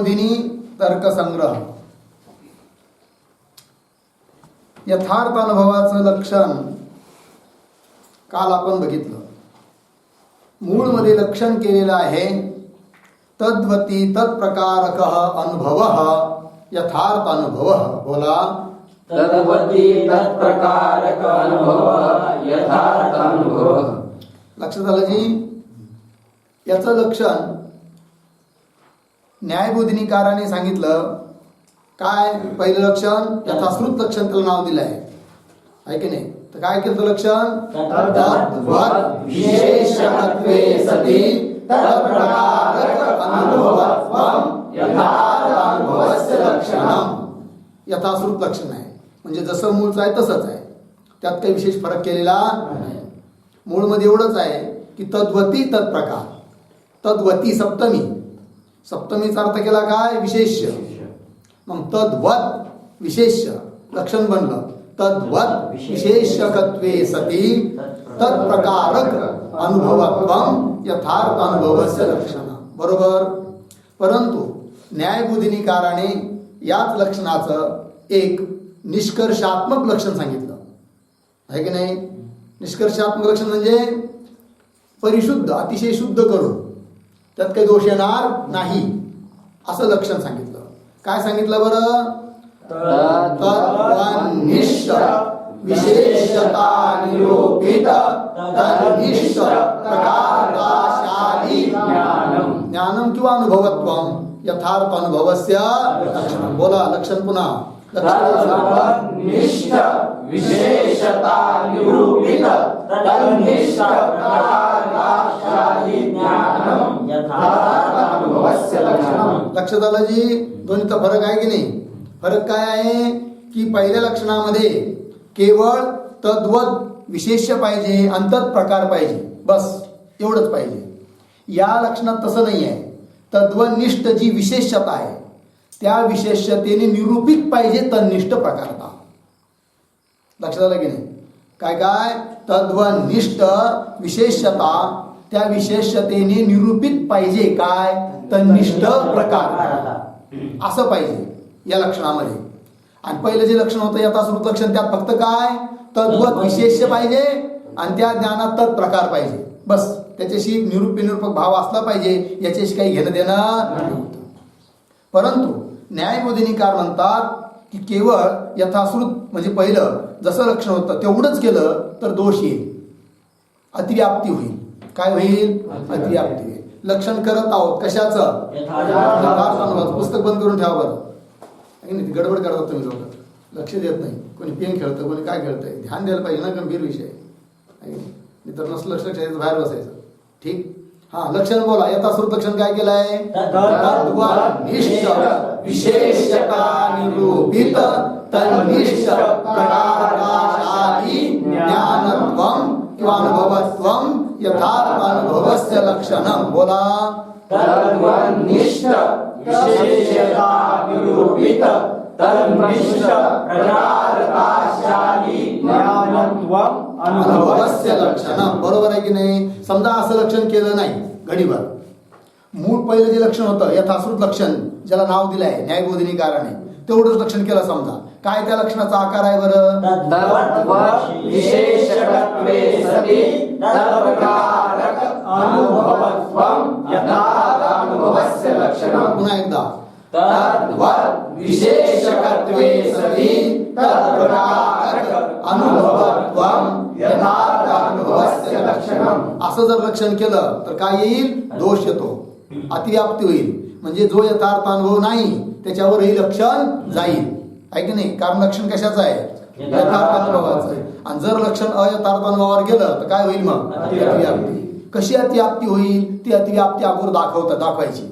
न्यायबोधिनी तर्कसंग्रह. यथार्थ अनुभवाचं लक्षण काल आपण बघितलं. मूळमध्ये लक्षण केलेलं आहे तद्वती तत्प्रकारक अनुभव यथार्थ अनुभव. बोला. तद्वती तत्प्रकारक अनुभव यथार्थ अनुभव. लक्षात आलं जी. याचं लक्षण न्यायबोधिनीकाराने सांगितलं. काय पहिलं लक्षण यथाश्रुत लक्षण त्याला नाव दिलं आहे की नाही. तर काय केलं लक्षण तद्वत् विशेषणत्वे सति तत्प्रकारक अनुभवत्वं यथार्थ अनुभवस्य लक्षणम. यथाश्रुत लक्षण आहे म्हणजे जसं मूळचं आहे तसंच आहे, त्यात काही विशेष फरक केलेला नाही. मूळमध्ये एवढंच आहे की तद्वती तत्प्रकार. तद्वती सप्तमी, सप्तमीचा अर्थ केला काय विशेष्य. मग तद्वत विशेष्य लक्षण बनलं. तद्वत विशेषकत्वे सति तत्प्रकारक अनुभवत्वं यथार्थ अनुभवस्य लक्षण. बरोबर. परंतु न्यायबोधिनीकाराने याच लक्षणाचं एक निष्कर्षात्मक लक्षण सांगितलं आहे की नाही. निष्कर्षात्मक लक्षण म्हणजे परिशुद्ध, अतिशय शुद्ध करून त्यात काही दोष येणार नाही असं लक्षण सांगितलं. काय सांगितलं बरं. तत्वनिष्ठ विशेषता निरूपित तन्निष्ठ प्रकारशाली ज्ञानम किंवा अनुभवत्वं यथार्थ अनुभवस्य लक्षणम. बोला लक्षण पुन्हा. तन्निष्ठ विशेषता निरूपित तन्निष्ठ प्रकारशाली ज्ञानम यथार्थ अनुभवस्य लक्षणम. लक्षात आलं जी. दोन्हीचा फरक आहे की नाही. फरक काय आहे की पहिल्या लक्षणामध्ये केवळ तद्वत विशेष्य पाहिजे आणि तत्प्रकार पाहिजे, बस एवढंच पाहिजे. या लक्षणात तसं नाही आहे. तद्वनिष्ठ जी विशेषता आहे त्या विशेषतेने निरूपित पाहिजे तन्निष्ठ प्रकारता. लक्षात आलं की नाही. काय काय तद्वनिष्ठ विशेषता त्या विशेषतेने निरूपित पाहिजे काय तन्निष्ठ प्रकार असं पाहिजे या लक्षणामध्ये. आणि पहिलं जे लक्षण होतं यथाश्रुत लक्षण त्यात फक्त काय तद्वत विशेष्य पाहिजे आणि त्या ज्ञानात तत्प्रकार पाहिजे, बस. त्याच्याशी निरूपक भाव असला पाहिजे, याच्याशी काही घेणं देणं नव्हतं. परंतु न्यायबोधिनीकार म्हणतात की केवळ यथाश्रुत म्हणजे पहिलं जसं लक्षण होतं तेवढंच केलं तर दोष येईल, अतिव्याप्ती होईल. काय होईल. अतिव्याप्ती होईल. लक्षण करत आहोत कशाचं यथार्थ अनुभवाचं. पुस्तक बंद करून ठेवा बरं. गडबड करतात तुम्ही लोक, लक्ष देत नाही. कोणी पेन खेळतं, कोणी काय खेळतंय. ध्यान द्यायला पाहिजे ना, गंभीर विषय आहे. तर नसलं लक्ष ठेवायचं, बाहेर बसायचं. ठीक. हा लक्षण बोला. यथाश्रुत लक्षण काय केलं आहे. तद्वनिष्ठ विशेषता निरूपित तन्निष्ठ प्रकारशाली ज्ञानत्वं किंवा अनुभवत्वं यथार्थ अनुभवस्य लक्षणम. बोला. तद्वनिष्ठ विशेषता निरूपित तन्निष्ठ प्रकारशाली ज्ञानत्वं अनुभवस्य लक्षणम. बरोबर आहे की नाही. समजा असं लक्षण केलं नाही घडीभर. मूळ पहिलं जे लक्षण होतं यथाश्रुत लक्षण ज्याला नाव दिलं आहे न्यायबोधिनीकाराने तेवढंच लक्षण केलं. समजा काय त्या लक्षणाचा आकार आहे बरं. विशेषकत्वे सति तत्प्रकारक अनुभवत्वं यथार्थ अनुभवस्य लक्षणम. पुन्हा एकदा. तद्वत् विशेषकत्वे सति तत्प्रकारक अनुभवत्वं यथार्थ अनुभवस्य लक्षणम. असं जर लक्षण केलं तर काय येईल. दोष येतो, अतिव्याप्ती होईल. म्हणजे जो यथार्थ अनुभव नाही त्याच्यावर हे लक्षण जाईल आहे की नाही. कारण लक्षण कशाचं आहे यथार्थ अनुभवाचं आहे. आणि जर लक्षण अयथार्थ अनुभवावर गेलं तर काय होईल मग अतिव्याप्ती. कशी अतिव्याप्ती होईल. ती अतिव्याप्ती अगोदर दाखवायची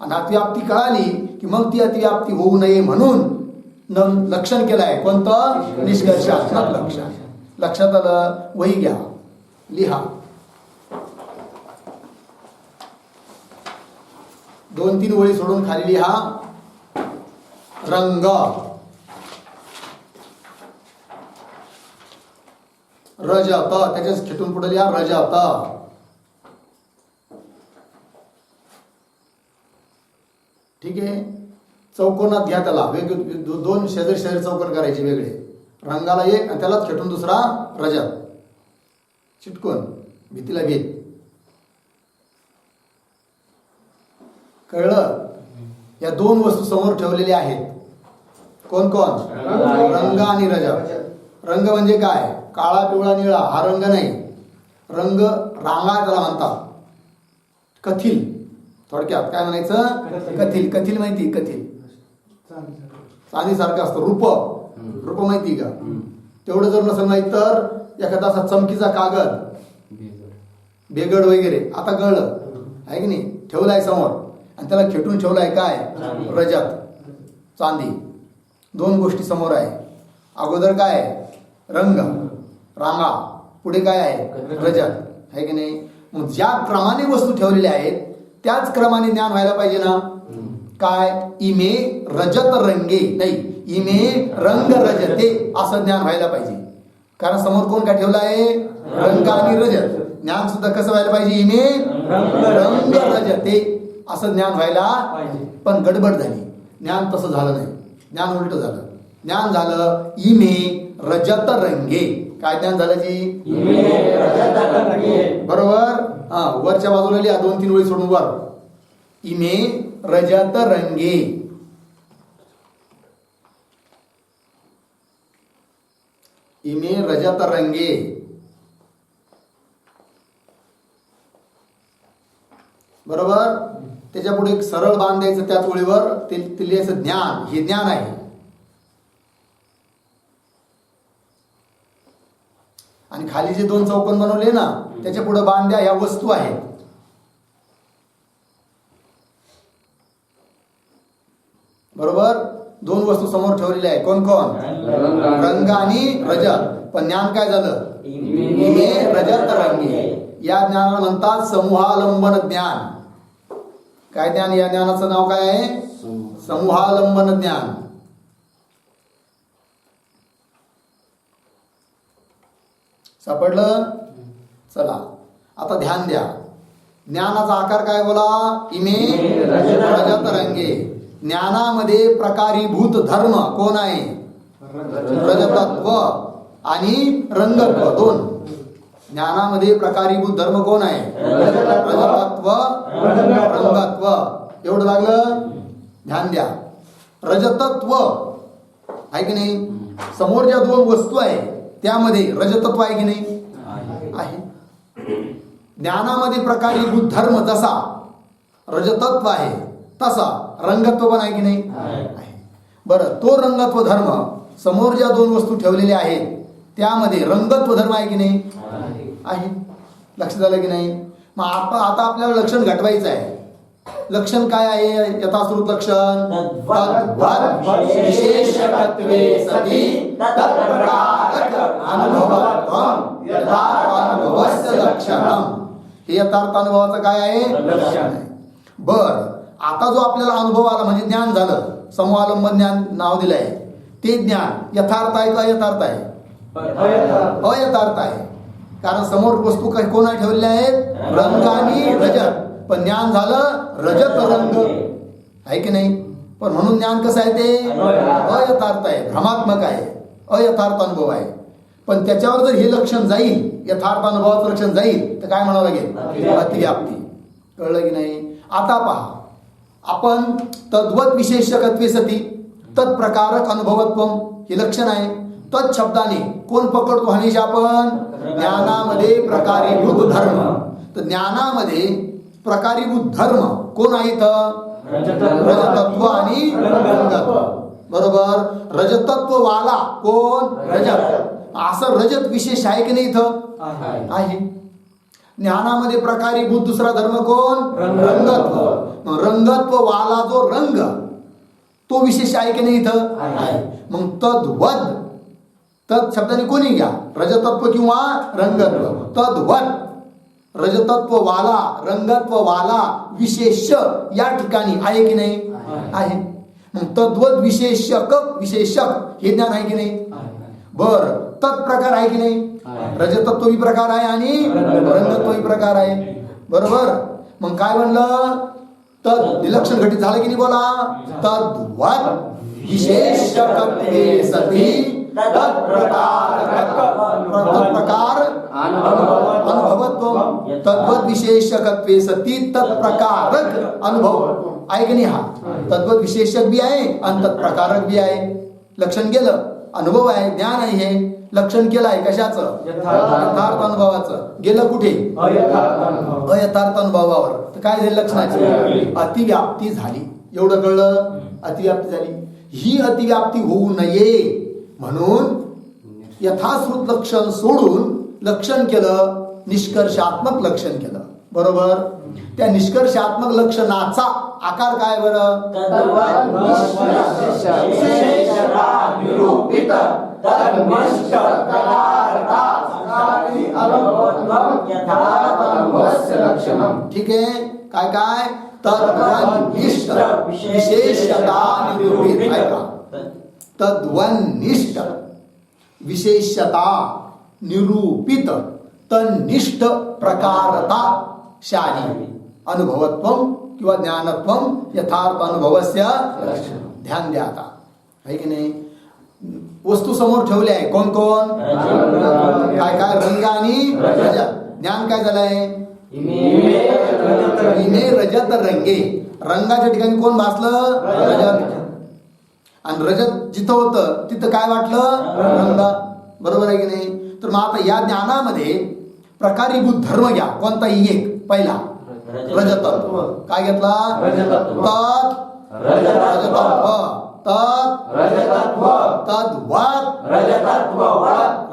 आणि अतिव्याप्ती कळाली की मग ती अतिव्याप्ती होऊ नये म्हणून लक्षण केलं आहे. कोणतं निष्कर्षात्मक लक्षण. लक्षात आलं. वही घ्या, लिहा. 2-3 ओळी सोडून खाली लिहा. रंग, रजत, त्याच्याच खेटून पुढे लिहा रजत. ठीक आहे. चौकोनात घ्या त्याला दोन शेजारी शेजारी चौकोन करायचे वेगळे, रंगाला एक आणि त्यालाच खेटून दुसरा रजत, चिटकून भीतीला भीत. कळलं? या दोन वस्तू समोर ठेवलेल्या आहेत. कोण कोण? रंग आणि रजत. रंग म्हणजे काय? काळा पिवळा निळा हा रंग नाही. रंग रांगा त्याला म्हणतात. कथिल, थोडक्यात काय म्हणायचं? कथिल. कथिल माहिती? कथिल चांदी सारखं असतं. रूप माहिती का? तेवढं जर नसेल माहित तर एखादा असा चमकीचा कागद, बेगड वगैरे, आता कळलं आहे की नाही, ठेवलाय समोर आणि त्याला खेटून ठेवलाय काय? रजत, चांदी. दोन गोष्टी समोर आहे. अगोदर काय? रंग रांगा, पुढे काय आहे? रजत, आहे की नाही. मग ज्या क्रमाने वस्तू ठेवलेल्या आहेत त्याच क्रमाने ज्ञान व्हायला पाहिजे ना. काय? इमे रजत रंगे, नाही इमे रंग रजते असं ज्ञान व्हायला पाहिजे. कारण समोर कोण काय ठेवलं आहे? रंग आणि रजत. ज्ञान सुद्धा कसं व्हायला पाहिजे? इमे रंग रजते असं ज्ञान व्हायला पाहिजे. पण गडबड झाली, ज्ञान तसं झालं नाही. ज्ञान उलट झालं. ज्ञान झालं इमे रजत रंगे. काय ज्ञान झालं जी? बरोबर. हा, वरच्या बाजूला लिहा 2-3 ओळी सोडून वर. इमे रजत रंगे. इमे रजत रंगे. बरोबर. त्याच्या पुढे एक सरळ बाण द्यायचं त्याच ओळीवर, ते लिहायचं ज्ञान. हे ज्ञान आहे. आणि खाली जे 2 चौकोन बनवले ना त्याच्या पुढे बाण द्या. ह्या वस्तू आहेत. बरोबर. 2 वस्तू समोर ठेवलेल्या आहे. कोण कोण? रंग आणि रजत. पण ज्ञान काय झालं? इमे रजत रंगे. या ज्ञानाला म्हणतात समूहालंबन ज्ञान. काय ज्ञान? या ज्ञानाचं नाव काय आहे? समूहालंबन ज्ञान. सापडलं? चला आता ध्यान द्या. ज्ञानाचा आकार काय बोला? इमे रजत रंगे. ज्ञानामध्ये प्रकारीभूत धर्म कोण आहे? रजतत्व आणि रंगत्व. 2 ज्ञानामध्ये प्रकारीभूत धर्म कोण आहे? रजतत्व, रंगत्व. एवढं लागलं? ध्यान द्या. रजतत्व आहे की नाही? समोर ज्या 2 वस्तू आहे त्यामध्ये रजतत्व आहे की नाही? आहे. ज्ञानामध्ये प्रकारीभूत धर्म जसा रजतत्व आहे तसा रंगत्व पण आहे की नाही? आहे. बरं, तो रंगत्व धर्म समोर ज्या 2 वस्तू ठेवलेल्या आहेत त्यामध्ये रंगत्व धर्म आहे की नाही? आहे. लक्षात आलं की नाही? मग आता आपल्याला लक्षण घटवायचं आहे. लक्षण काय आहे? यथाश्रुत लक्षण. विशेषकत्वे सति तत्प्रकारक अनुभवत्वं यथार्थानुभवस्य लक्षणम्. हे यथार्थ अनुभवाचं काय आहे? लक्षण. बर, आता जो आपल्याला अनुभव आला म्हणजे ज्ञान झालं, समूहालंबन ज्ञान नाव दिलंय, ते ज्ञान यथार्थ आहे का अयथार्थ आहे? अयथार्थ आहे. कारण समोर वस्तू काही कोणा ठेवलेल्या आहेत? रंग आणि रजत. पण ज्ञान झालं रजत रंग, आहे की नाही? पण म्हणून ज्ञान कसं आहे? ते अयथार्थ आहे, भ्रमात्मक आहे, अयथार्थ अनुभव आहे. पण त्याच्यावर जर हे लक्षण जाईल, यथार्थ अनुभवाचं लक्षण जाईल, तर काय म्हणावं लागेल? अतिव्याप्ती. कळलं की नाही? आता पहा, आपण तद्वत विशेषकत्वे सती तत्प्रकारक अनुभवत्वम हे लक्षण आहे. तत् शब्दाने कोण पकडतो हमेशा? आपण ज्ञानामध्ये प्रकारीभूत धर्म. तर ज्ञानामध्ये प्रकारीभूत धर्म कोण आहेत? रजतत्व आणि रंगत्व. बरोबर. रजतत्व वाला कोण? रजत. असं रजत विशेष आहे की नाही इथं? आहे. ज्ञानामध्ये प्रकारीभूत दुसरा धर्म कोण? रंगत्व. रंगत्व वाला जो रंग तो विशेष आहे की नाही इथं? आहे. मग तद्वत, तत् शब्दाने कोणी घ्या, रजतत्व किंवा रंगत्व. तद्वत रजतत्व वाला, रंगत्व वाला विशेष या ठिकाणी आहे की नाही? आहे. मग तद्वत विशेषक, विशेषक हे ज्ञान आहे की नाही? बर, तत्प्रकार आहे की नाही? रजतत्व प्रकार आहे आणि रंगत्व प्रकार आहे. बरोबर. मग काय म्हणलं? तद लक्षण घटित झालं की नाही बोला. तद्वत विशेषकत्वे सती तत्प्रकार अनुभवत्व. तद्वत विशेषकत्वे सती तत्प्रकारक अनुभव आहे की नाही. हा तद्वत विशेषक बी आहे आणि तत्प्रकारक बी आहे. लक्षण केलं, अनुभव आहे, ज्ञान आहे. हे लक्षण केलं आहे कशाचं? यथार्थ अनुभवाचं. गेलं कुठे? अयथार्थ अनुभवावर. तर काय झालं लक्षणाची? अतिव्याप्ती झाली. एवढं कळलं? अतिव्याप्ती झाली. ही अतिव्याप्ती होऊ नये म्हणून यथाश्रुत लक्षण सोडून लक्षण केलं, निष्कर्षात्मक लक्षण केलं. बरोबर. त्या निष्कर्षात्मक लक्षणाचा आकार काय बरं? ठीक आहे. काय काय? तद्वनिष्ठ विशेषता निरूपित आहे का? तद्वनिष्ठ विशेषता निरूपित तन्निष्ठ प्रकारता शाली अनुभवत्वम किंवा ज्ञानत्वम यथार्थ अनुभवस्य ध्यान द्या. आता आहे की नाही? वस्तू समोर ठेवले आहे. कोण कोण? काय काय? रंग आणि रजत. ज्ञान काय झालंय? इमे रजत रंगे. रंगाच्या ठिकाणी कोण भासलं? रजत. आणि रजत जिथं होतं तिथं काय वाटलं? रंग. बरोबर आहे की नाही? तर मग आता या ज्ञानामध्ये प्रकारीभूत धर्म घ्या. कोणताही एक. पहिला रजतत्व. काय घेतला? तत् रजतत्व. तत् तद्वत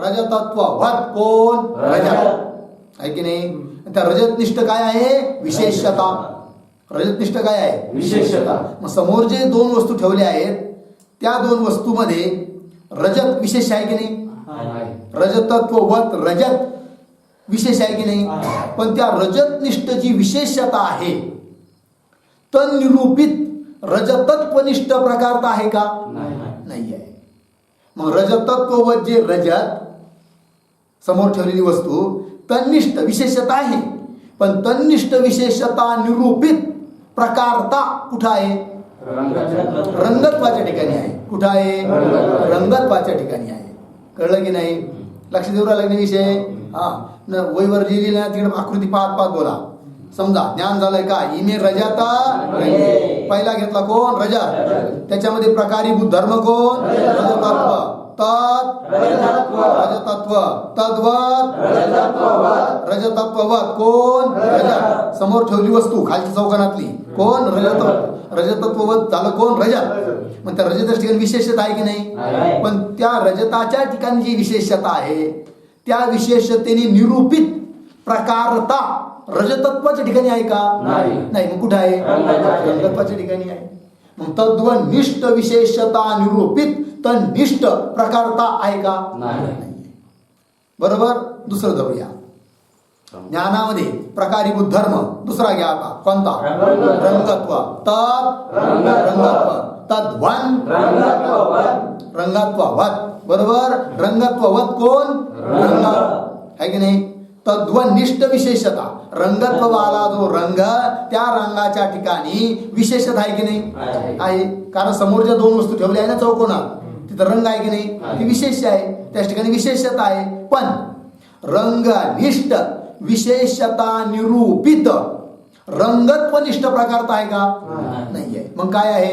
रजतत्ववत. कोण? रजत आहे की नाही? त्या रजतनिष्ठ काय आहे? विशेषता. रजतनिष्ठ काय आहे? विशेषता. मग समोर जे दोन वस्तू ठेवल्या आहेत त्या दोन वस्तूमध्ये रजत विशेष आहे की नाही? रजतत्ववत रजत विशेष आहे की नाही? पण त्या रजतनिष्ठ जी विशेषता आहे तन्निरूपित रजतत्वनिष्ठ प्रकारता आहे का? नाही आहे. मग रजतत्ववत जे रजत समोर ठेवलेली वस्तू तन्निष्ठ विशेषता आहे, पण तन्निष्ठ विशेषता निरूपित प्रकारता कुठं आहे? रंगत्वाच्या ठिकाणी आहे. कुठं आहे? रंगत्वाच्या ठिकाणी आहे. कळलं की नाही? लक्ष देऊ राहिलं विषय? हा वहीवर लिहिलेली ना तिकडे आकृती पाहत पाहत बोला. समजा ज्ञान झालंय का? इमे रजता रंगे. पहिला घेतला कोण? रजत. त्याच्यामध्ये प्रकारीभूत धर्म कोण? रजतत्व. तत् रजतत्व. तद्वत रजतत्ववत. कोण? रजत. समोर ठेवली वस्तू खालची चौकानातली कोण? रजतत्व. रजतत्ववत झालं कोण? रजत. मग त्या रजताच्या ठिकाणी विशेषता आहे की नाही? पण त्या रजताच्या ठिकाणी जी विशेषता आहे त्या विशेषतेने निरूपित प्रकारता रजतत्वाच्या ठिकाणी आहे का? नाही. मग कुठं आहे? रंगत्वाच्या ठिकाणी आहे. मग तद्वनिष्ठ विशेषता निरूपित तन्निष्ठ प्रकारता आहे का? नाही. बरोबर. दुसरं धरूया. ज्ञानामध्ये प्रकारीभूत धर्म दुसरा घ्या. आता कोणता? रंगत्व. तत् रंगत्व. तद्वन रंगत्ववत. बरोबर. रंगत्ववत कोण? रंग आहे की नाही? तद्वनिष्ठ विशेषता. रंगत्ववाला जो रंग त्या रंगाच्या ठिकाणी विशेषता आहे की नाही? आहे. कारण समोरच्या दोन वस्तू ठेवल्या आहे ना चौकोनात, तिथं रंग आहे की नाही? ती विशेष आहे. त्याच ठिकाणी विशेषता आहे. पण रंगनिष्ठ विशेषता निरूपित रंगत्वनिष्ठ प्रकारता आहे का? नाही आहे. मग काय आहे?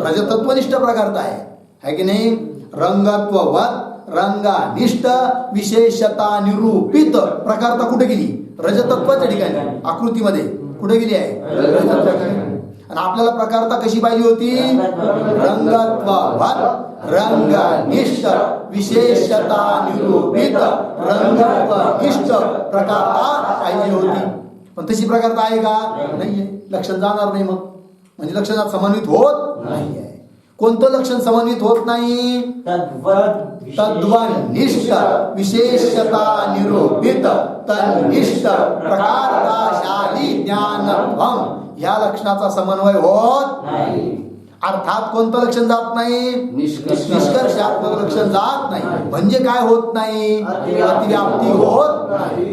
रजतत्वनिष्ठ प्रकारता आहे की नाही? रंगत्ववत रंगनिष्ठ विशेषता निरूपित प्रकारता कुठे गेली? रजतत्वाच्या ठिकाणी. आकृतीमध्ये कुठे गेली आहे? आणि आपल्याला प्रकारता कशी पाहिजे होती? रंगत्ववत रंगनिष्ठ विशेषता निरूपित रंगत्वनिष्ठ प्रकारता पाहिजे होती. पण तशी प्रकारता आहे का? नाहीये. लक्षण जाणार नाही. मग म्हणजे लक्षणात समन्वित होत नाहीये. कोणतं लक्षण समन्वित होत नाही? तद्वनिष्ठ विशेषता निरूपित तन्निष्ठ प्रकारताशाली ज्ञानत्वम या लक्षणाचा समन्वय होत नाही. अर्थात कोणतं लक्षण जात नाही? निष्कर्षात्मक लक्षण जात नाही. म्हणजे काय होत नाही? अतिव्याप्ती होत नाही.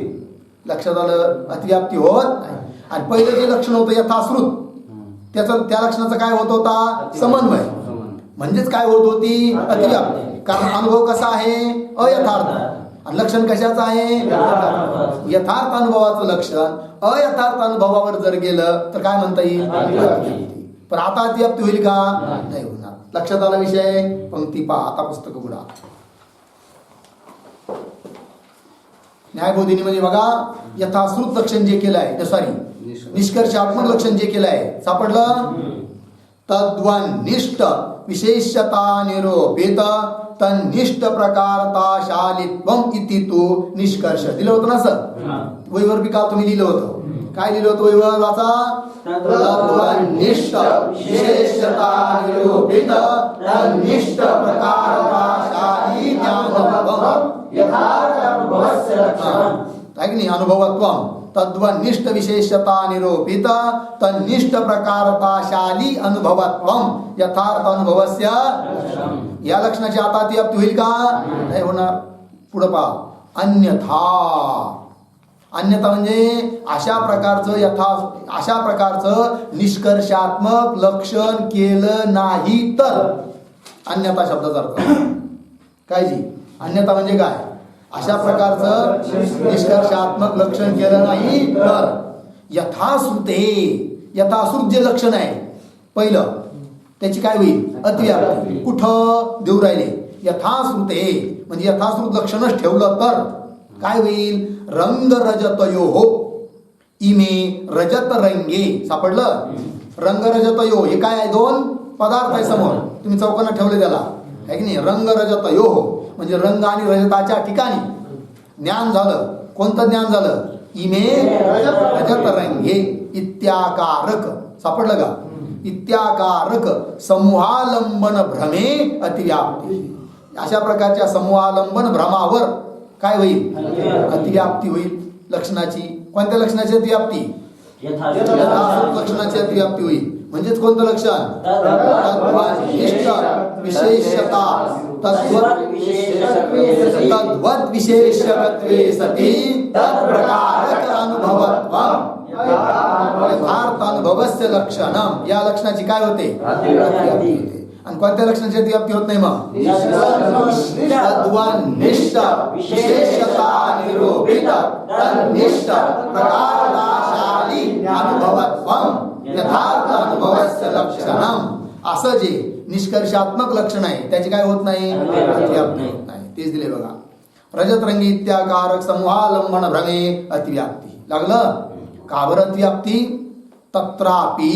लक्षात आलं? अतिव्याप्ती होत नाही. आणि पहिलं जे लक्षण होतं यथाश्रुत त्या लक्षणाचा काय होत होता? समन्वय. म्हणजेच काय होत होती? अतिव्याप्ती. कारण अनुभव कसा आहे? अयथार्थ. आणि लक्षण कशाचं आहे? यथार्थ अनुभवाचं लक्षण अयथार्थ अनुभवावर जर गेलं तर काय म्हणता येईल? अतिव्याप्ती. पण आता अतिव्याप्ती होईल का? नाही होणार. लक्षात आला विषय? पंक्ती पहा. आता पुस्तक उघडा. न्यायबोधिनी म्हणजे बघा, यथाश्रुत लक्षण जे केलं आहे, सॉरी निष्कर्षात्मक लक्षण जे केलं आहे, सापडलं? तद्वनिष्ठ विशेषता निरोपित तन्निष्ठ प्रकारताशालित्वम इति तू निष्कर्ष. दिलं होतं ना सर? वहीवर बी काल तुम्ही लिहिलं होतं. काय लिहिलं होतं वहीवर? वाचा. तद्वनिष्ठ विशेषता निरोपित तन्निष्ठ प्रकारताशाली ज्ञानत्वम यथार्थ अनुभवस्य लक्षणम्. आहे की नाही? अनुभवत्वम तद्वनिष्ठ विशेषता निरोपित तन्निष्ठ प्रकारताशाली अनुभवत्वम यथार्थ अनुभवस्य. या लक्षणाची आता अतिव्याप्ती होईल का? नाही होणार. पुढे पहा. अन्यथा. अन्यथा म्हणजे अशा प्रकारचं निष्कर्षात्मक लक्षण केलं नाही तर. अन्यथा शब्दाचा अर्थ काय जी? अन्यथा म्हणजे काय? अशा प्रकारचं निष्कर्षात्मक लक्षण केलं नाही तर यथाश्रुते. यथाश्रुत जे लक्षण आहे पहिलं, त्याची काय होईल? अतिव्याप्ती. कुठं देऊ राहिले? यथाश्रुते म्हणजे यथाश्रुत लक्षणच ठेवलं तर काय होईल? रंग रजतयो इमे रजत रंगे. सापडलं? रंग रजतयो हे काय आहे? दोन पदार्थ आहे समोर, तुम्ही चौकांना ठेवले त्याला, आहे की नाही? रंग रजतयो म्हणजे रंग आणि रजताच्या ठिकाणी ज्ञान झालं. कोणतं ज्ञान झालं? इमे रजत रंगे इत्याकारक. सापडलं का? इत्याकारक समूहालंबन भ्रमे अतिव्याप्ती. अशा प्रकारच्या समूहालंबन भ्रमावर काय होईल? अतिव्याप्ती होईल लक्षणाची. कोणत्या लक्षणाची अतिव्याप्ती? यथाश्रुत लक्षणाची अतिव्याप्ती होईल. म्हणजेच कोणतं लक्षण? तद्वनिष्ठ विशेषता तद्वत विशेषकत्वे सती तत्प्रकारक अनुभवत्वम यथार्थ अनुभवस्य लक्षणम. या लक्षणाची काय होते? अतिव्याप्ती होते. आणि कोणत्या लक्षणाची अतिव्याप्ती होत नाही मग? तद्वनिष्ठ विशेषता निरोपित तन्निष्ठ प्रकारताशाली अनुभवत्वम यथार्थ अनुभवस्य लक्षणम. असं जे निष्कर्षात्मक लक्षण आहे त्याची काय होत नाही? अतिव्याप्ती होत नाही. तेच दिले बघा. रजतरंगी इत्याकारक समूहालंबन भ्रमे अतिव्याप्ती. लागलं का बरं अतिव्याप्ती? तत्रापि.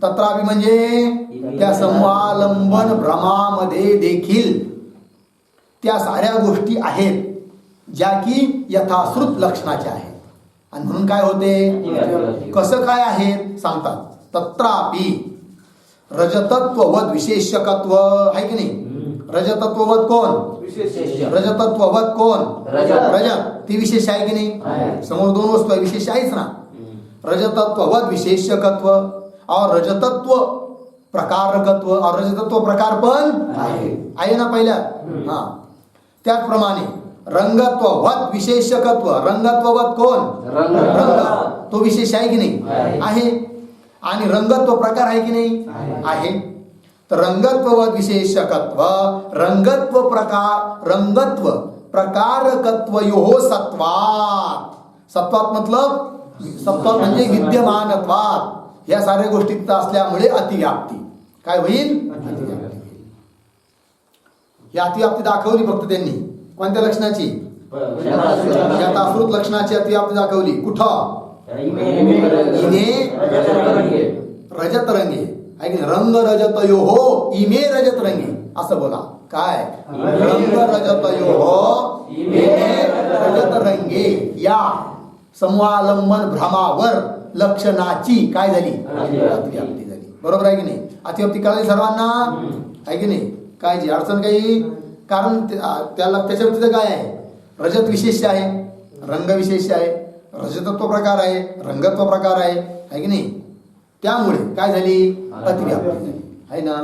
तत्रापि म्हणजे त्या समूहालंबन भ्रमामध्ये देखील त्या साऱ्या गोष्टी आहेत ज्या की यथाश्रुत लक्षणाच्या आहेत. आणि म्हणून काय होते? कसं काय आहेत सांगतात. तत्रापि रजतत्ववद विशेषकत्व आहे की नाही? रजतत्ववद कोण? रजतत्ववद कोण? रजत. ती विशेष आहे की नाही? समोर दोन वस्तू आहे, विशेष आहेच ना. रजतत्ववद विशेषकत्व और रजतत्व प्रकारकत्व और रजतत्व प्रकार पण आहे ना पहिल्या. हा, त्याचप्रमाणे रंगत्ववद विशेषकत्व. रंगत्ववद कोण? रंग. तो विशेष आहे की नाही? आहे. आणि रंगत्व प्रकार आहे की नाही? आहे. तर रंगत्ववद विशेषकत्व रंगत्व प्रकारकत्वयोः सत्वात. सत्वात मतलब सत्वात म्हणजे विद्यमानत्वात. या साऱ्या गोष्टी असल्यामुळे अतिव्याप्ती काय होईल? अतिव्याप्ती. ही अतिव्याप्ती दाखवली फक्त त्यांनी. कोणत्या लक्षणाची? यथाश्रुत लक्षणाची अतिव्याप्ती दाखवली. कुठं? इमे रजत रंगे आहे की रंग रजतयो हो इमे रजत रंगे असं बोला. काय? रंग रजतयो हो इमे रजत रंगे या समूहालंबन भ्रमावर लक्षणाची काय झाली? अतिव्याप्ती झाली. बरोबर आहे की नाही? अतिव्याप्ती कळाली सर्वांना? आहे की नाही? काय जी अडचण काही? कारण त्याला त्याच्या काय आहे? रजत विशेष आहे, रंग विशेष आहे, रजतत्व प्रकार आहे, रंगत्व प्रकार आहे की नाही? त्यामुळे काय झाली? अतिव्याप्ती झाली आहे ना.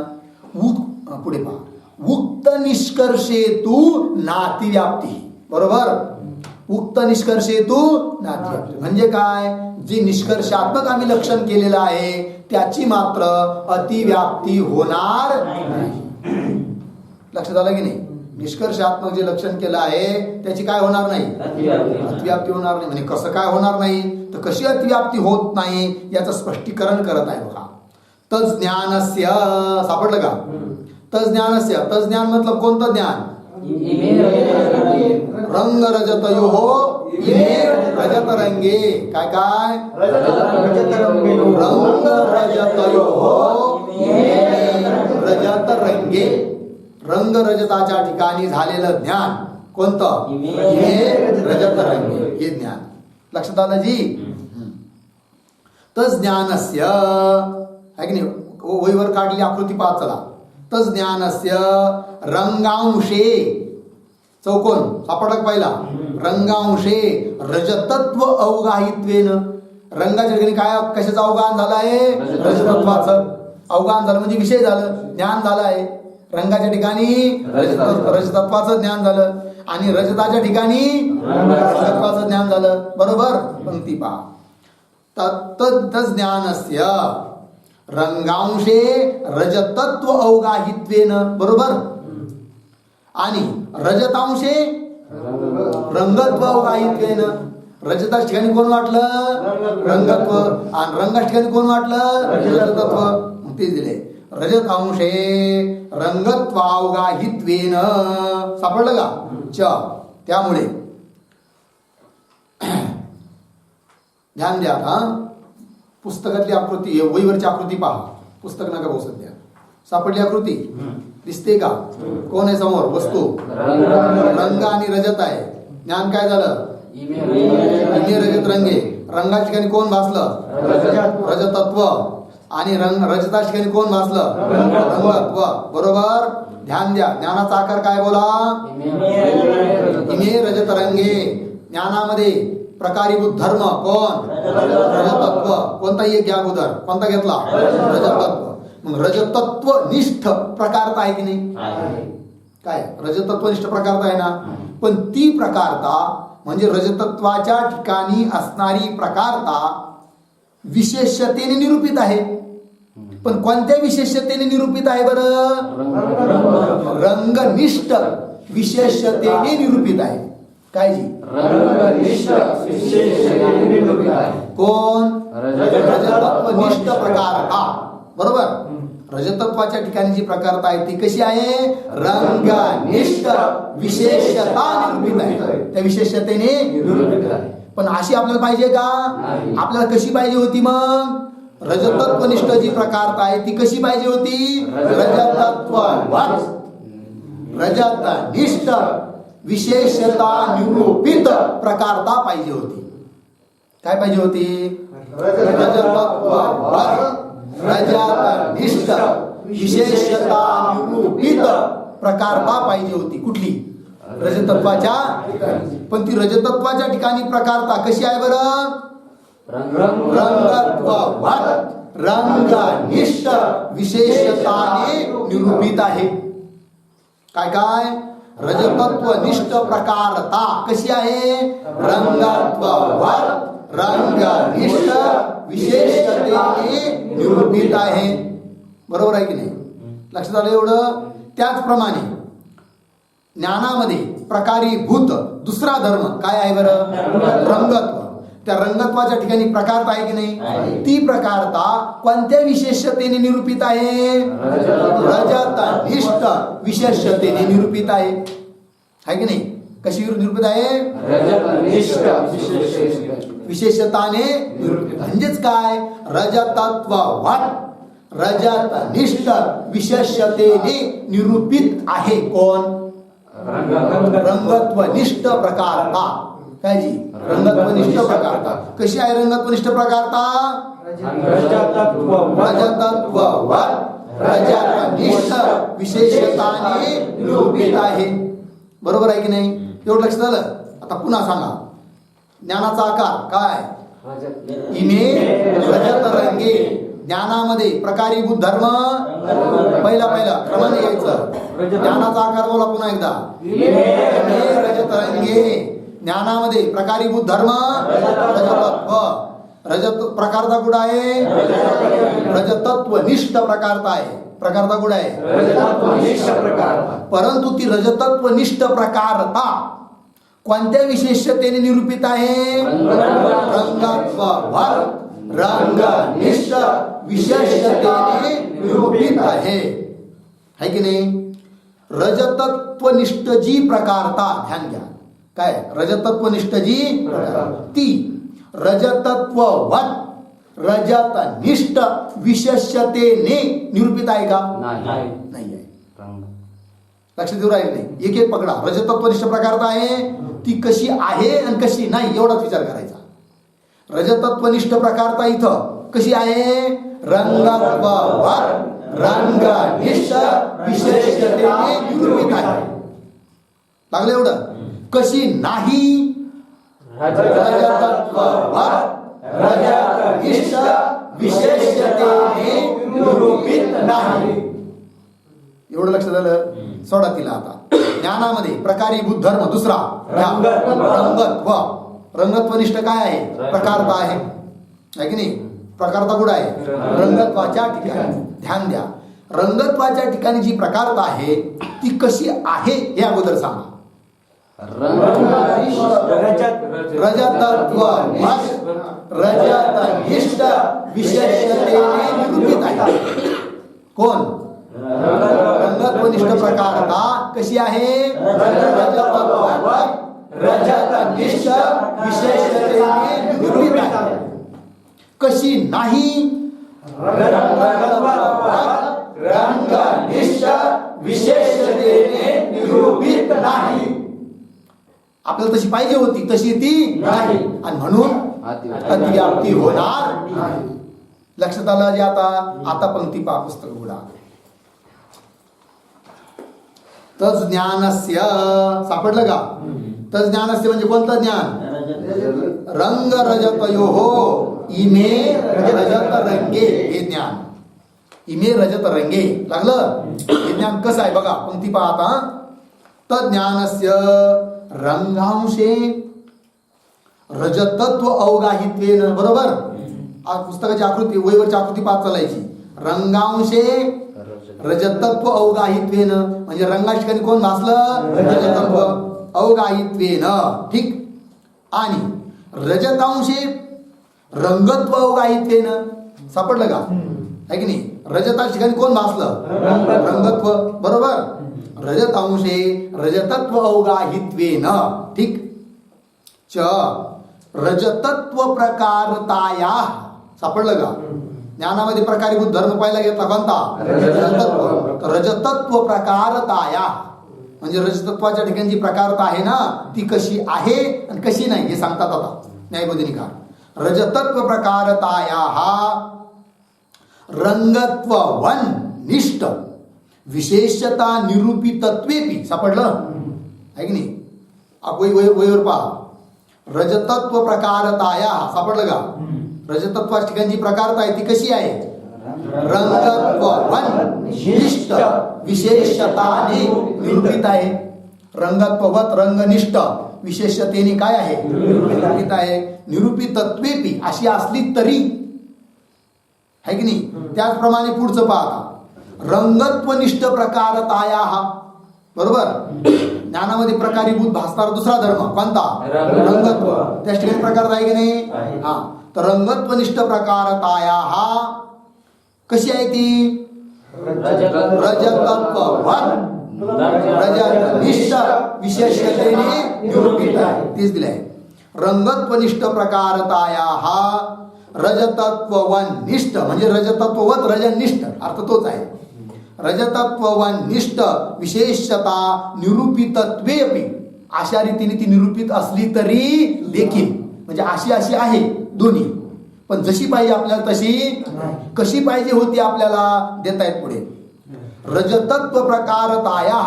पुढे पहा. उक्त निष्कर्षेतू नातिव्याप्ती. बरोबर? उक्त निष्कर्षेतू नातिव्याप्ती म्हणजे काय? जे निष्कर्षात्मक आम्ही लक्षण केलेलं आहे त्याची मात्र अतिव्याप्ती होणार नाही. लक्षात आलं की नाही? निष्कर्षात्मक जे लक्षण केलं आहे त्याची काय होणार नाही? अतिव्याप्ती होणार नाही. म्हणजे कसं काय होणार नाही, तर कशी अतिव्याप्ती होत नाही याचं स्पष्टीकरण करत आहे बघा. तज्ज्ञानस्य सापडलं का? तज्ज्ञानस्य, तज्ज्ञान मतलब कोणतं ज्ञान? रंग रजतयोः इमे रजत रंगे. काय काय? रंग रजतयोः इमे रजत रंगे. रंग रजताच्या ठिकाणी झालेलं ज्ञान कोणतं? इमे रजत रंगे, हे ज्ञान. लक्षात आलं जी? तज्ज्ञानस्य आहे की नाही? वहीवर काढलेली आकृती पाहत चला. तज्ज्ञानस्य रंगांशे, चौकोन सापडक पहिला. रंगांशे रजतत्व अवगाहित्वेन. रंगाच्या ठिकाणी काय कशाचं अवगाहन झालं आहे? रजतत्वाचं अवगाहन झालं, म्हणजे विषय झालं, ज्ञान झालं आहे. रंगाच्या ठिकाणी रजतत्वाचं ज्ञान झालं आणि रजताच्या ठिकाणी रजतत्वाचं ज्ञान झालं. बरोबर? पंक्ती पहा. तज्ज्ञानस्य रंगांशे रजतत्व अवगाहित्वेन. बरोबर? आणि रजतांशे रंगत्व अवगाहित्वेन. रजताच्या ठिकाणी कोण वाटलं? रंगत्व. आणि रंगाच्या ठिकाणी कोण वाटलं? रजतत्व. मग तेच दिले. रजतांशे रंगत्वावगाहित्वेन. सापडलं का? च. त्यामुळे ध्यान द्या. हा पुस्तकातली आकृती, वहीवरची आकृती पहा. पुस्तक नका भाऊ सध्या. सापडली आकृती? दिसते का? कोण आहे समोर? वस्तू रंग आणि रजत आहे. ज्ञान काय झालं? इमे रजत रंगे. रंगाच्या ठिकाणी कोण भासलं? रजतत्व. आणि रजताच्या ठिकाणी कोण भासलं? रंगत्व. बरोबर? ध्यान द्या. ज्ञानाचा आकार काय बोला? इमे रजत रंगे. ज्ञानामध्ये प्रकारीभूत धर्म कोण? रजतत्व. कोणताही एक घ्या अगोदर. कोणता घेतला? रजतत्व. मग रजतत्व निष्ठ प्रकारता आहे की नाही? काय रजतत्वनिष्ठ प्रकारता आहे ना? पण ती प्रकारता म्हणजे रजतत्वाच्या ठिकाणी असणारी प्रकारता विशेषतेने निरूपित आहे. पण कोणत्या विशेषतेने निरूपित आहे बरं? रंगनिष्ठ विशेषतेने निरूपित आहे. काय जी? कोण? रजतत्वनिष्ठ प्रकारता. बरोबर? रजतत्वाच्या ठिकाणी जी प्रकारता आहे ती कशी आहे? रंगनिष्ठ विशेषता निरूपित आहे. त्या विशेषतेने निरूपित आहे. पण अशी आपल्याला पाहिजे का? आपल्याला कशी पाहिजे होती? मग रजतत्वनिष्ठ जी प्रकारता आहे ती कशी पाहिजे होती? रजतत्ववत रजतनिष्ठ विशेषता निरूपित प्रकारता पाहिजे होती. काय पाहिजे होती? रजतत्ववत रजतनिष्ठ विशेषता निरूपित प्रकारता पाहिजे होती. कुठली? रजतत्वाच्या. पण ती रजतत्वाच्या ठिकाणी प्रकारता कशी आहे बरं? रंगत्ववत रंगनिष्ठ विशेषताने निरूपित आहे. काय काय? रजतत्वनिष्ठ प्रकारता कशी आहे? रंगत्ववत रंगनिष्ठ विशेषतेने निरूपित आहे. बरोबर आहे की नाही? लक्षात आलं एवढं? त्याचप्रमाणे ज्ञानामध्ये प्रकारीभूत दुसरा धर्म काय आहे बरं? रंगत्व. त्या रंगत्वाच्या ठिकाणी प्रकारता आहे की नाही? ती प्रकारता कोणत्या विशेषतेने निरूपित आहे? रजतनिष्ठ विशेषतेने निरूपित आहे. की नाही? कशी निरूपित आहे? विशेषताने निरूपित. म्हणजेच काय? रजतत्ववत रजतनिष्ठ विशेषतेने निरूपित आहे. कोण? रंगत्वनिष्ठ प्रकारता. काय जी? रंगत्वनिष्ठ प्रकारता. कशी आहे रंगत्वनिष्ठ प्रकारता? रजतत्ववत रजतनिष्ठ विशेषताने निरूपित आहे. बरोबर आहे की नाही? एवढं लक्षात आलं? आता पुन्हा सांगा. ज्ञानाचा आकार काय? इमे रजत रंगे. ज्ञानामध्ये प्रकारीभूत धर्म पहिला क्रमाने यायचं. ज्ञानाचा आकार बोला पुन्हा एकदा. इमे रजत रंगे. ज्ञानामध्ये प्रकारीभूत धर्म रजतत्व. रजत प्रकारचा कुठं आहे? रजतत्वनिष्ठ प्रकारता आहे. प्रकारता कुठं आहे? रजतत्वनिष्ठ प्रकारता. परंतु ती रजतत्वनिष्ठ प्रकारता कोणत्या विशेषतेने निरूपित आहे? रंगत्ववत रंगनिष्ठ विशेषतेने निरूपित आहे. है की नाही? रजतत्वनिष्ठ जी प्रकारता, ध्यान घ्या काय? रजतत्वनिष्ठ जी ती रजतत्ववत रजतनिष्ठ विशेषतेने निरूपित आहे का? नाही आहे. लक्ष देऊ राहिले नाही. एक एक पकडा. रजतत्वनिष्ठ प्रकारता आहे ती कशी आहे आणि कशी नाही एवढाच विचार करायचा. रजतत्वनिष्ठ प्रकारता इथं कशी आहे? रंगत्ववत रंगनिष्ठ विशेषतेने निरूपित आहे. लागलं एवढं? कशी नाही? रजतत्ववत रजतनिष्ठ विशेषतेने निरूपित नाही. एवढं लक्ष झालं? सोडा तिला आता. ज्ञानामध्ये प्रकारीभूत धर्म दुसरा रंगत्व. रंगत्वनिष्ठ काय आहे? प्रकारता आहे की नाही? प्रकारता कुठं आहे? रंगत्वाच्या ठिकाणी. ध्यान द्या. रंगत्वाच्या ठिकाणी जी प्रकारता आहे ती कशी आहे हे अगोदर सांगा. रजतत्ववत रजतनिष्ठ विशेषतेने निरूपित आहे. कोण? रंगत्वनिष्ठ प्रकारता कशी आहे? रजतत्ववत रजतनिष्ठ विशेषतेने निरूपित आहे. कशी नाही? रंगनिष्ठ विशेषतेने निरूपित नाही. आपल्याला तशी पाहिजे होती तशी ती नाही आणि म्हणून अतिव्याप्ती होणार नाही. लक्षात आलं? जे आता पंक्ती पहा, पुस्तक उघडा. तज ज्ञानस्य सापडलं का? तज ज्ञानस्य म्हणजे कोणतं ज्ञान? रंग रजतयोः इमे रजत रंगे हे ज्ञान. इमे रजत रंगे लागलं? हे ज्ञान कसं आहे बघा. पंक्ती पहा आता. तज्ञानस्य रंगांशे रजतत्व अवगाहित्वेन. बरोबर? पुस्तकाची आकृती वहीवरची आकृती पाच चालायची. रंगांशे रजतत्व अवगाहित्वेन म्हणजे रंगाच्या ठिकाणी कोण भासलं? रजतत्व. अवगाहित्वेन ठीक. आणि रजतांशे रंगत्व अवगाहित्वेन सापडलं का? है की नाही? रजताच्या ठिकाणी कोण भासलं? रंगत्व. बरोबर? रजतांशे रजतत्व अवगाहित्वेन ठीक. च रजतत्व प्रकारताया सापडलं का? ज्ञानामध्ये प्रकारीभूत धर्म पहिला घेतला कोणता? रजतत्व. रजतत्व प्रकारताया म्हणजे रजतत्वाच्या ठिकाणी जी प्रकारता आहे ना ती कशी आहे आणि कशी नाही हे सांगतात आता न्यायबोधिनिकार. रजतत्व प्रकारताया रंगत्ववन निष्ठ विशेषता निरूपितत्वेपि सापडलं आहे की नाही? वहीवर पहा. रजतत्व प्रकारताया सापडलं का? रजतत्वाच्या ठिकाणी जी प्रकारता आहे ती कशी आहे? रंगत्ववन निष्ठ विशेषताने निरूपित आहे. रंगत्ववत रंगनिष्ठ विशेषतेने काय आहे? निरूपित आहे. निरूपितत्वेपि अशी असली तरी है की नाही? त्याचप्रमाणे पुढचं पहा. रंगत्वनिष्ठ प्रकारताया बरोबर? ज्ञानामध्ये प्रकारीभूत भासणारा दुसरा धर्म कोणता? रंगत्व. त्या ठिकाणी प्रकार आहे की नाही? हा. तर रंगत्वनिष्ठ प्रकारताया कशी आहे ती? रजतत्ववत रजतनिष्ठ विशेषतेने निरूपित आहे. तेच दिले आहे. रंगत्वनिष्ठ प्रकारताया रजतत्ववनिष्ठ म्हणजे रजतत्ववत रजनिष्ठ अर्थ तोच आहे. रजतत्ववनिष्ठ विशेषता निरूपितत्वेपि अशा रीतीने ती निरूपित असली तरी देखील म्हणजे अशी आहे दोन्ही. पण जशी पाहिजे आपल्याला तशी कशी पाहिजे होती आपल्याला देता येत पुढे. रजतत्व प्रकारताया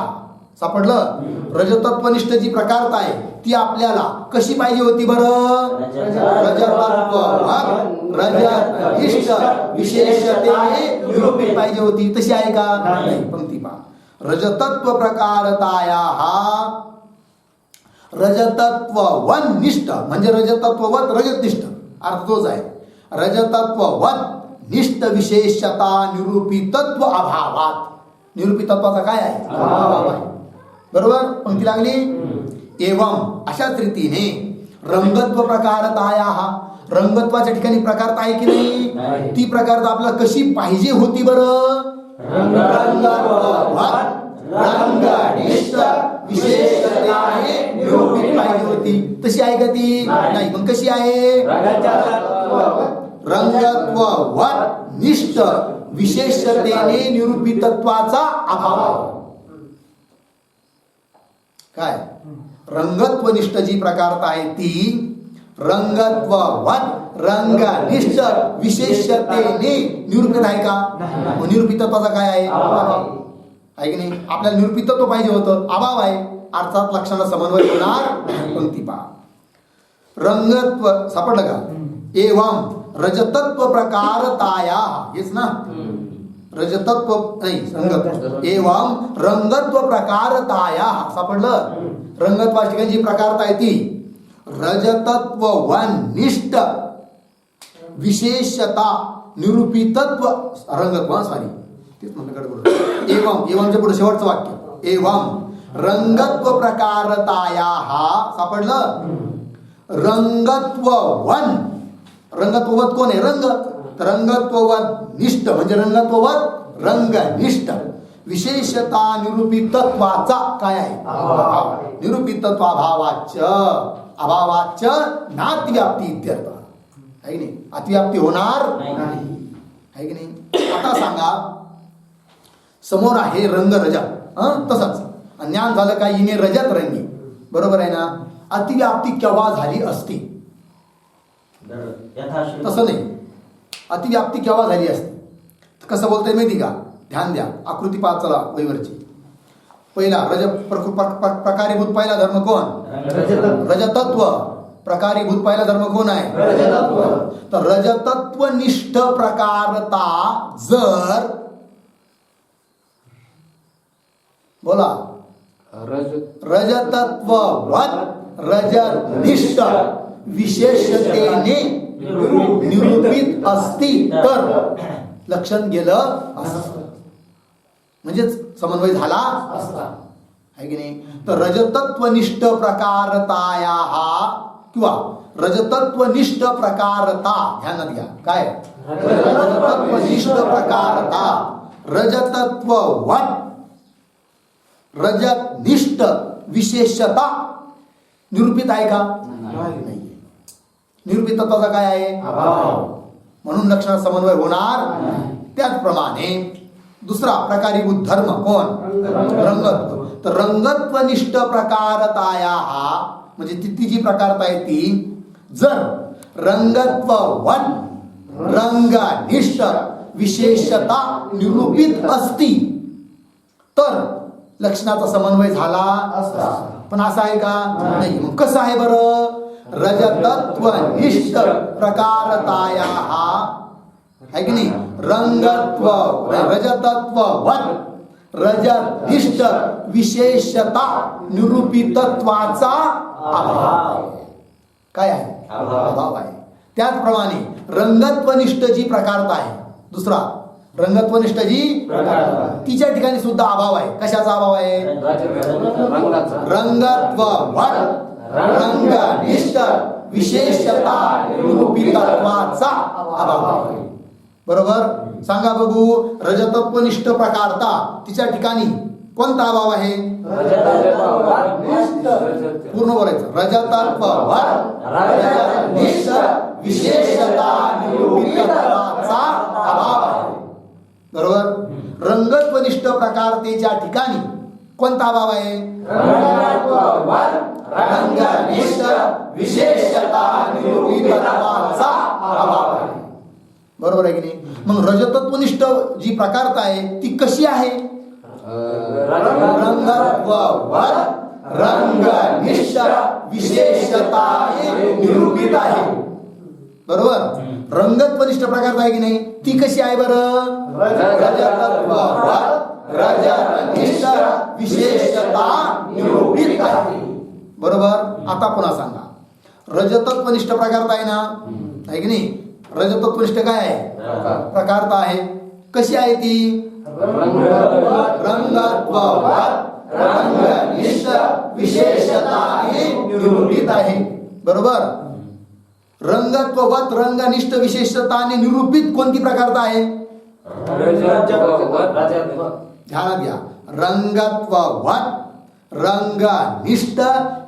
सापडलं? रजतत्वनिष्ठ जी प्रकारता आहे ती आपल्याला कशी पाहिजे होती बरं? रजतत्ववत रजतनिष्ठ विशेषतेने निरूपित पाहिजे होती. तशी आहे का? नाही. पंक्ती पहा. रजतत्व प्रकारताया रजतत्ववन निष्ठ म्हणजे रजतत्ववत रजतनिष्ठ अर्थ तोच आहे. रजतत्ववत निष्ठ विशेषता निरूपितत्व अभावात. निरूपितत्वाचा काय आहे? अभाव आहे. बरोबर? पंक्ती लागली. एवं अशाच रीतीने रंगत्व प्रकारताया, रंगत्वाच्या ठिकाणी प्रकारता आहे की नाही? ती प्रकारता आपल्याला कशी पाहिजे होती बरं? रंगत्ववत रंगनिष्ठ विशेषतेने निरूपित पाहिजे होती. तशी आहे का ती? नाही. मग कशी आहे? रंगत्ववत निष्ठ विशेषतेने निरूपितत्वाचा अभाव. काय? रंगत्वनिष्ठ जी प्रकारता आहे ती रंगत्ववत रंगनिष्ठ विशेषतेने निरूपित आहे का? मग निरूपितत्वाचा काय आहे? अभाव आहे की नाही? आपल्याला निरूपितत्व पाहिजे होतं, अभाव आहे. अर्थात लक्षणाला समन्वय होणार. पंक्ती पहा. रंगत्व सापडलं का? एवं रजतत्व प्रकारताया, हेच ना? रजतत्व नाही, रंगत्व. एवं रंगत्व प्रकारताया सापडलं. रंगत्वा ठिकाणी जी प्रकारता आहे ती रजतत्व वनिष्ठ विशेषता निरूपितत्व रंगत्व. सॉरी, तेच म्हणलं गडबड. एवं एवंच्या पुढे शेवटचं वाक्य. एवं रंगत्व प्रकारताया सापडलं. रंगत्ववन, रंगत्ववत कोण आहे? रंग. तर रंगत्ववत निष्ठ म्हणजे रंगत्ववत रंगनिष्ठ विशेषता निरूपितत्वाचा काय आहे? अभाव. निरूपितत्वाभावाच अभावाच नातिव्याप्ती इत्यर्थ आहे की नाही? अतिव्याप्ती होणार नाही आहे की नाही? आता सांगा, समोर आहे रंग रजत, तसंच ज्ञान झालं काय? हिने रजत रंगी. बरोबर आहे ना? अतिव्याप्ती केव्हा झाली असती? तसं नाही. अतिव्याप्ती केव्हा झाली असते? कसं बोलतंय माहिती का? ध्यान द्या. आकृती पाहत चला वैवरची. पहिला प्रकारीभूत पहिला धर्म कोण? रजतत्व. प्रकारीभूत पहिला धर्म कोण आहे? रजतत्व. तर रजतत्वनिष्ठ प्रकारता जर, बोला, रजतत्ववत रजनिष्ठ विशेषतेने निरूपित असती तर लक्षण गेलं असतं, म्हणजेच समन्वय झाला असता आहे की नाही? तर रजतत्वनिष्ठ प्रकारताया किंवा रजतत्वनिष्ठ प्रकारता ध्यानात घ्या. काय? रजतत्वनिष्ठ प्रकारता रजतत्ववत रजतनिष्ठ विशेषता निरूपित आहे का? नाही. निरूपितत्वाचा काय आहे? अभाव. म्हणून लक्षणात समन्वय होणार. त्याचप्रमाणे दुसरा प्रकारीभूत धर्म कोण? रंगत्व. तर रंगत्वनिष्ठ प्रकारताया म्हणजे ती जी प्रकारता आहे ती जर रंगत्ववत रंगनिष्ठ विशेषता निरूपित असती तर लक्षणाचा समन्वय झाला असता. पण असं आहे का? नाही. मग कसं आहे बरं? रजतत्वनिष्ठ प्रकारताया आहे की नाही? रंगत्व रजतत्ववत रजनिष्ठ विशेषता निरूपितत्वाचा अभाव. काय आहे? अभाव आहे. त्याचप्रमाणे रंगत्वनिष्ठ जी प्रकारता आहे, दुसरा रंगत्वनिष्ठ जी तिच्या ठिकाणी सुद्धा अभाव आहे. कशाचा अभाव आहे? रंगत्ववत रंगनिष्ठ विशेषता निरूपितत्वाचा अभाव आहे. बरोबर? सांगा बघू. रजतत्वनिष्ठ प्रकारता तिच्या ठिकाणी कोणता अभाव आहे? पूर्ण बोलायचं. रजतत्ववत रजनिष्ठ विशेषता निरूपितत्वाचा अभाव आहे. बरोबर? रंगत्वनिष्ठ प्रकारतेच्या ठिकाणी कोणता अभाव आहे? रंगनिष्ठ विशेषता निरूपितत्वाचा अभाव आहे. बरोबर आहे की नाही? मग रजतत्वनिष्ठ जी प्रकारता आहे ती कशी आहे? रंगत्ववत रंगनिष्ठ विशेषता निरूपित आहे. बरोबर? रंगत्वनिष्ठ प्रकारता आहे की नाही? ती कशी आहे बरं? रजतत्ववत रजनिष्ठ विशेषता निरूपित आहे. बरोबर? आता पुन्हा सांगा. रजतत्वनिष्ठ प्रकारता आहे ना, आहे की नाही? रजतत्वनिष्ठ काय आहे? प्रकारता आहे. कशी आहे ती? रंगत्ववत रंगनिष्ठ विशेषताने निरूपित आहे. बरोबर. रंगत्ववत रंगनिष्ठ विशेषताने निरूपित कोणती प्रकारता आहे? ध्यानात घ्या. रंगत्ववत रंगनिष्ठ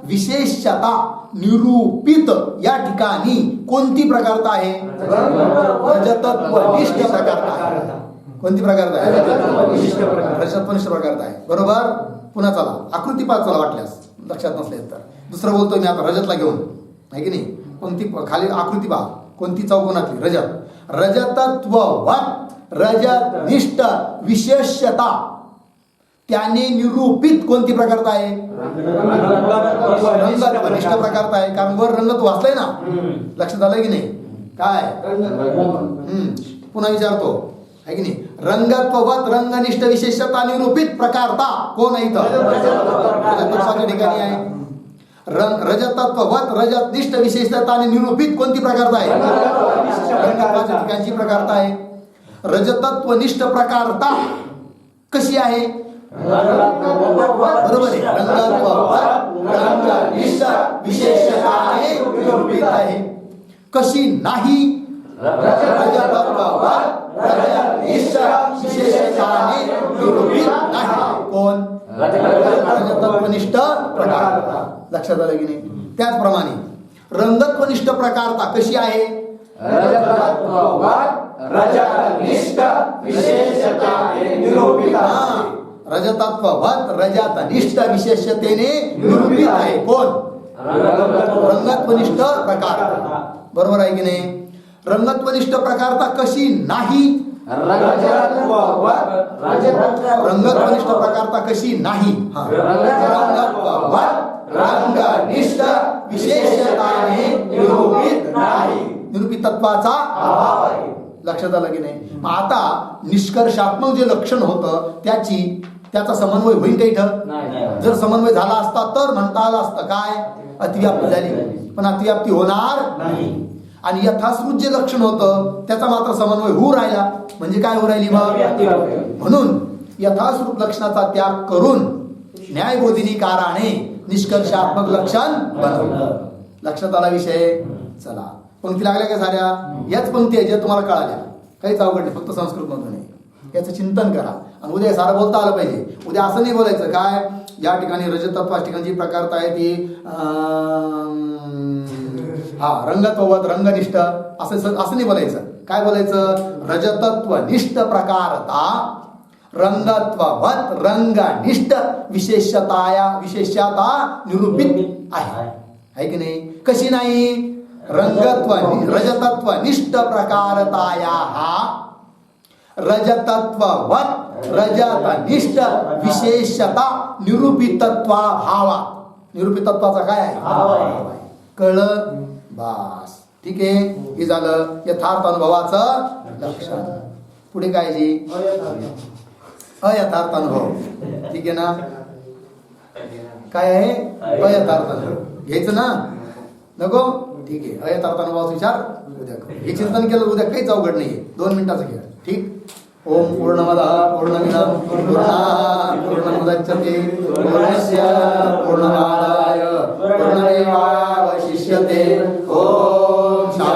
विशेषता निरूपित या ठिकाणी कोणती प्रकारता आहे? रजतत्वनिष्ठ प्रकारता आहे. कोणती प्रकारता आहे? रजतत्वनिष्ठ प्रकारता आहे. बरोबर. पुन्हा चला आकृती पाच चला वाटल्यास लक्षात नसले तर. दुसरं बोलतोय मी आता रजतला घेऊन, आहे की नाही? कोणती खाली आकृती पहा, कोणती चौकोनातली? रजत. रजतत्ववत रजतनिष्ठ विशेषता त्याने निरूपित कोणती प्रकारता आहे? रंगत्वनिष्ठ प्रकारता आहे. कारण वर रंगत्व वाचलंय ना, लक्षात आलं की नाही? काय पुन्हा विचारतो, आहे की नाही? रंगत्ववत रंगनिष्ठ विशेषता निरूपित प्रकारता कोण आहे? रजतत्वाच्या ठिकाणी आहे. रजतत्ववत रजतनिष्ठ विशेषताने निरूपित कोणती प्रकारता आहे? रंगत्वाच्या ठिकाणची प्रकारता आहे. रजतत्वनिष्ठ प्रकारता कशी आहे? बरोबर आहे. रंगत्ववत रंगनिष्ठ विशेषताने निरूपित आहे. कशी नाही? रजतत्ववत रजतनिष्ठ विशेषताने निरूपित नाही. कोण? रजतत्वनिष्ठ प्रकारता. लक्षात आलं की नाही? त्याचप्रमाणे रंगत्वनिष्ठ प्रकारता कशी आहे? रजतनिष्ठ विशेषताने निरूपित आहे. रजतत्ववत रजतनिष्ठ विशेषतेने निरूपित आहे. कोण? रंगत्वनिष्ठ प्रकारता. बरोबर आहे की नाही? रंगत्वनिष्ठ प्रकारता कशी नाही? रंगत्वनिष्ठ प्रकारता कशी नाही? रंगत्ववत रंगनिष्ठ विशेषताने निरूपित नाही. निरूपित तत्वाचा अभाव आहे. लक्षात आलं की नाही? मग आता निष्कर्षात्मक जे लक्षण होतं त्याचा समन्वय होईल का इथं? जर समन्वय झाला असता तर म्हणता आलं असतं काय? अतिव्याप्ती झाली. पण अतिव्याप्ती होणार नाही. आणि यथाश्रुत जे लक्षण होतं त्याचा मात्र समन्वय होऊ राहिला. म्हणजे काय होऊ राहिली मग? म्हणून यथाश्रुत लक्षणाचा त्याग करून न्यायबोधिनीकाराने निष्कर्षात्मक लक्षण बनवलं. लक्षात आला विषय? चला पंक्ती लागल्या का साऱ्या? याच पंक्ती आहे ज्या तुम्हाला कळाल्या. काहीच अवघड नाही, फक्त संस्कृत मधून नाही. याचं चिंतन करा आणि उद्या सारं बोलता आलं पाहिजे. उद्या असं नाही बोलायचं काय या ठिकाणी रजतत्वा ठिकाणची प्रकारता आहे ती रंगत्ववत रंगनिष्ठ असं नाही बोलायचं. काय बोलायचं? रजतत्वनिष्ठ प्रकारता रंगत्ववत रंगनिष्ठ विशेषता निरूपित आहे की नाही? कशी नाही? रजतत्वनिष्ठ प्रकारताया रजतत्ववत रजतनिष्ठ विशेषता निरूपितत्वा भावा. निरूपितत्वाचा काय आहे? कळलं? बास ठीक आहे. हे झालं यथार्थ अनुभवाचं लक्षण. पुढे काय जी? अयथार्थ अनुभव. ठीक आहे ना? काय आहे? अयथार्थ अनुभव घ्यायचं ना? नको? ठीक आहे. अयथार्थ अनुभवाचा विचार उद्या करू. हे चिंतन केलं उद्या काहीच अवघड नाहीये. 2 मिनिटाचा खेळ. ठीक. ओम पूर्णमदः पूर्णमिदं पूर्णात् पूर्णमुदच्यते पूर्णस्य पूर्णमादाय